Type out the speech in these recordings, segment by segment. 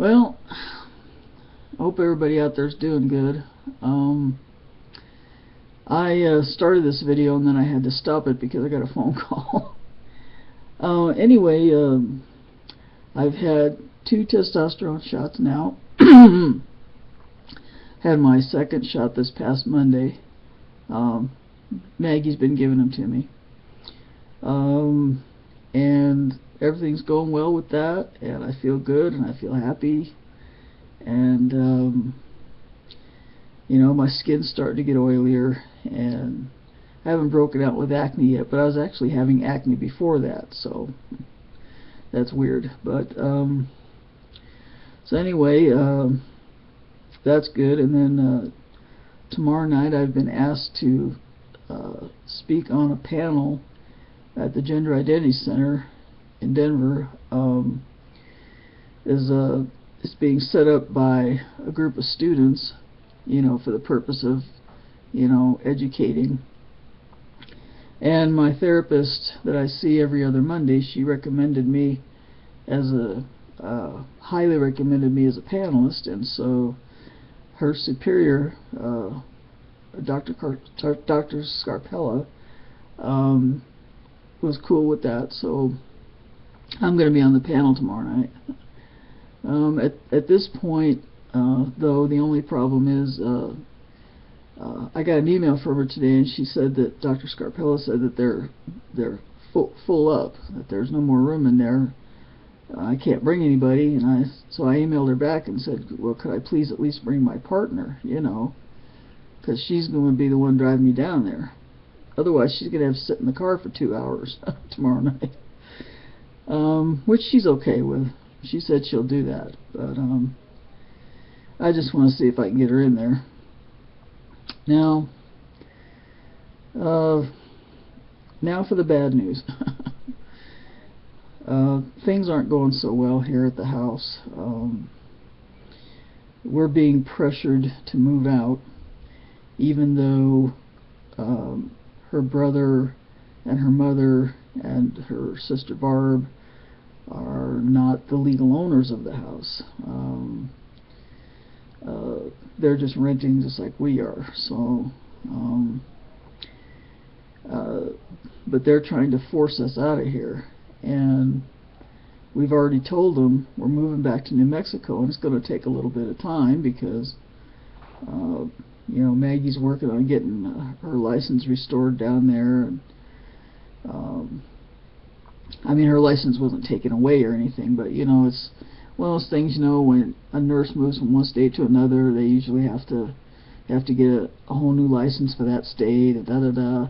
Well, I hope everybody out there's doing good. I started this video and then I had to stop it because I got a phone call. Anyway, I've had 2 testosterone shots now. Had my second shot this past Monday. Maggie's been giving them to me. And everything's going well with that, and I feel good and I feel happy. And you know, my skin's starting to get oilier, and I haven't broken out with acne yet, but I was actually having acne before that, so that's weird. But so anyway, that's good. And then tomorrow night I've been asked to speak on a panel at the Gender Identity Center in Denver. It's being set up by a group of students, you know, for the purpose of, you know, educating. And my therapist that I see every other Monday, she recommended me as highly recommended me as a panelist, and so her superior, Dr. Scarpella, was cool with that, so I'm going to be on the panel tomorrow night. At this point, though, the only problem is I got an email from her today, and she said that Dr. Scarpella said that they're full up, that there's no more room in there. I can't bring anybody, and so I emailed her back and said, well, could I please at least bring my partner, you know, because she's going to be the one driving me down there. Otherwise, she's going to have to sit in the car for 2 hours tomorrow night, which she's okay with. She said she'll do that, but I just want to see if I can get her in there. Now for the bad news. Things aren't going so well here at the house. We're being pressured to move out, even though her brother and her mother and her sister Barb are not the legal owners of the house. They're just renting just like we are. So, but they're trying to force us out of here, and we've already told them we're moving back to New Mexico, and it's going to take a little bit of time because you know, Maggie's working on getting her license restored down there, and I mean, her license wasn't taken away or anything, but you know, it's one of those things, you know, when a nurse moves from one state to another, they usually have to get a whole new license for that state, and da-da-da.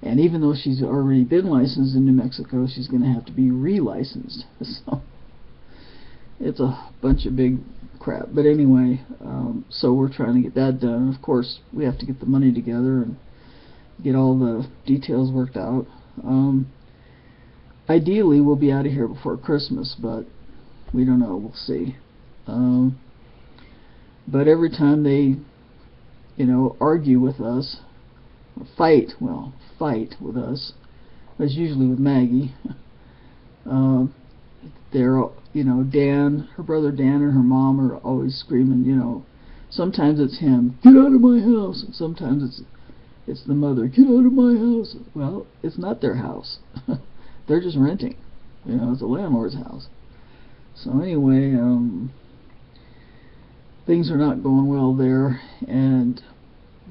And even though she's already been licensed in New Mexico, she's going to have to be re-licensed. So it's a bunch of big crap. But anyway, so we're trying to get that done. Of course, we have to get the money together and get all the details worked out. Ideally, we'll be out of here before Christmas, but we don't know. We'll see. But every time they, you know, argue with us, or fight with us, that's usually with Maggie. They're, you know, Dan, her brother Dan, and her mom are always screaming, you know. Sometimes it's him, get out of my house, and sometimes it's the mother, get out of my house. Well, it's not their house. They're just renting. You know, it's a landlord's house. So anyway, things are not going well there, and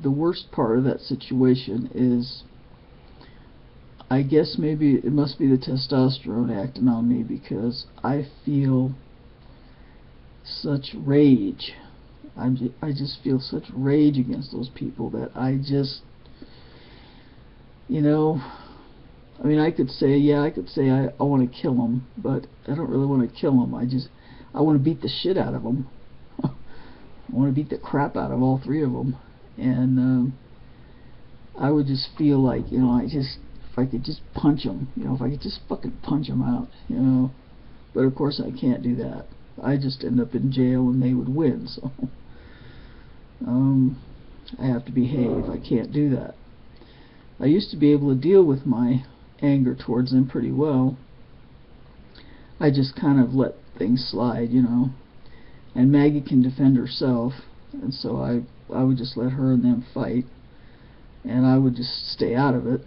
the worst part of that situation is, I guess maybe it must be the testosterone acting on me, because I feel such rage. I just feel such rage against those people that I just, you know, I mean, I could say I want to kill them, but I don't really want to kill them. I want to beat the shit out of them. I want to beat the crap out of all 3 of them. And I would just feel like, you know, if I could just punch them, you know, if I could just fucking punch them out, you know. But of course I can't do that. I just end up in jail and they would win, so I have to behave. I can't do that. I used to be able to deal with my anger towards them pretty well. I just kind of let things slide, you know. and Maggie can defend herself, and so I would just let her and them fight, and I would just stay out of it.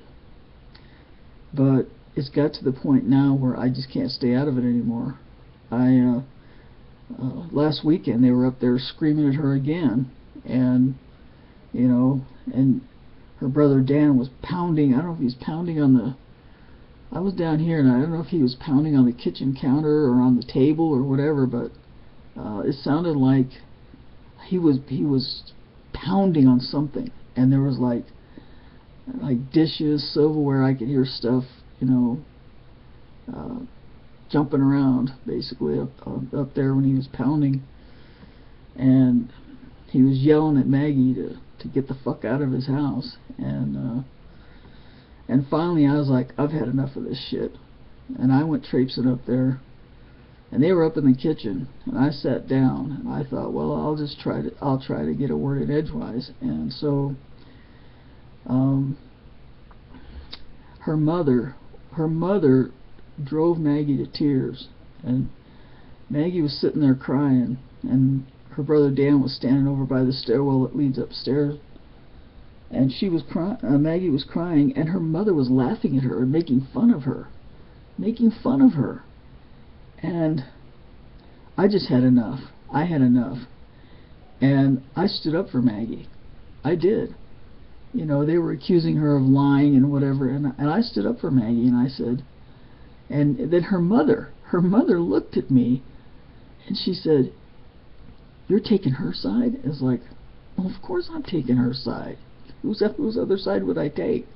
But it's got to the point now where I just can't stay out of it anymore. Last weekend they were up there screaming at her again, and and her brother Dan was pounding. I don't know if he was pounding on the. I was down here, and I don't know if he was pounding on the kitchen counter or on the table or whatever, but it sounded like he was pounding on something, and there was like dishes, silverware. I could hear stuff, jumping around basically up there when he was pounding, and he was yelling at Maggie to get the fuck out of his house, and finally I was like, I've had enough of this shit, and I went traipsing up there, and they were up in the kitchen, and I sat down, and I thought, well, I'll try to get a word in edgewise. And so her mother drove Maggie to tears, and Maggie was sitting there crying, and her brother Dan was standing over by the stairwell that leads upstairs, and she was crying. Maggie was crying, and her mother was laughing at her and making fun of her, and I just had enough. I had enough, and I stood up for Maggie. I did. They were accusing her of lying and whatever, and I stood up for Maggie, and I said, and then her mother looked at me, and she said, "You're taking her side?" It's like, well, of course I'm taking her side. Whose other side would I take?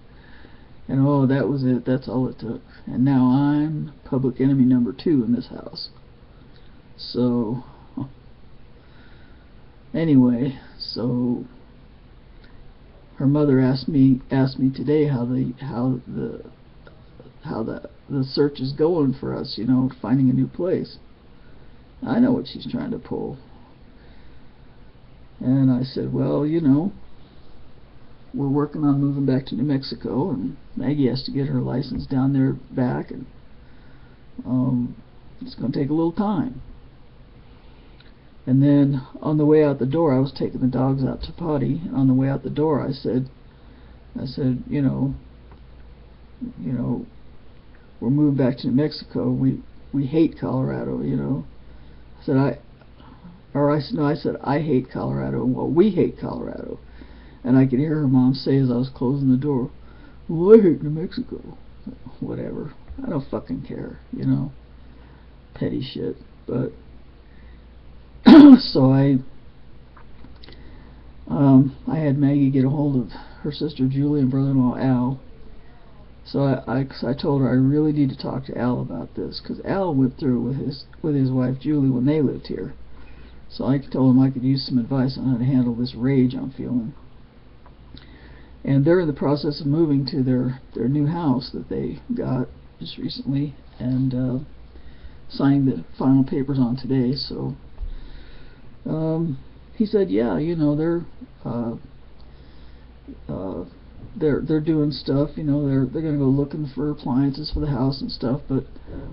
And oh, that was it. That's all it took. And now I'm public enemy number 2 in this house. So anyway, so her mother asked me today how the search is going for us, finding a new place. I know what she's trying to pull. And I said, well, we're working on moving back to New Mexico, and Maggie has to get her license down there back, and it's going to take a little time. And then on the way out the door, I was taking the dogs out to potty, and on the way out the door I said, we're moving back to New Mexico. We hate Colorado, I said I hate Colorado. Well, we hate Colorado. And I could hear her mom say as I was closing the door, well, I hate New Mexico. Whatever. I don't fucking care, petty shit. But so I had Maggie get a hold of her sister Julie and brother-in-law Al. So I told her I really need to talk to Al about this, because Al went through with his wife Julie when they lived here. So I told him I could use some advice on how to handle this rage I'm feeling. And they're in the process of moving to their new house that they got just recently, and signing the final papers on today. So he said, yeah, they're doing stuff, they're going to go looking for appliances for the house and stuff, but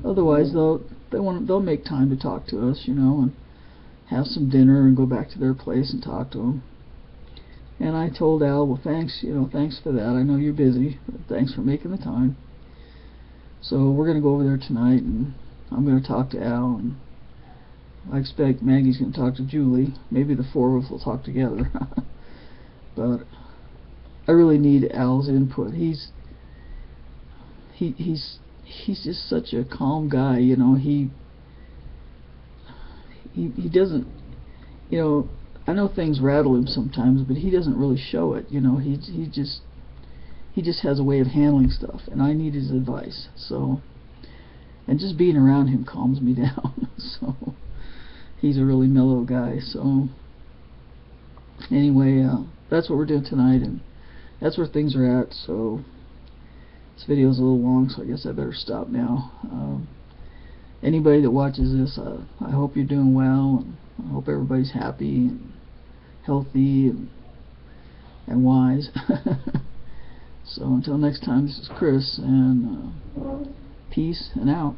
otherwise they'll make time to talk to us, and have some dinner and go back to their place and talk to them. And I told Al, well, thanks for that. I know you're busy, but thanks for making the time. So we're going to go over there tonight, and I'm going to talk to Al, and I expect Maggie's going to talk to Julie. Maybe the 4 of us will talk together. But I really need Al's input. He's just such a calm guy, He doesn't, I know things rattle him sometimes, but he doesn't really show it. He just has a way of handling stuff, and I need his advice. So, and just being around him calms me down. So, he's a really mellow guy. So, anyway, that's what we're doing tonight, and that's where things are at. So, this video is a little long, so I guess I better stop now. Anybody that watches this, I hope you're doing well, and I hope everybody's happy and healthy and wise. So until next time, this is Chris, and peace and out.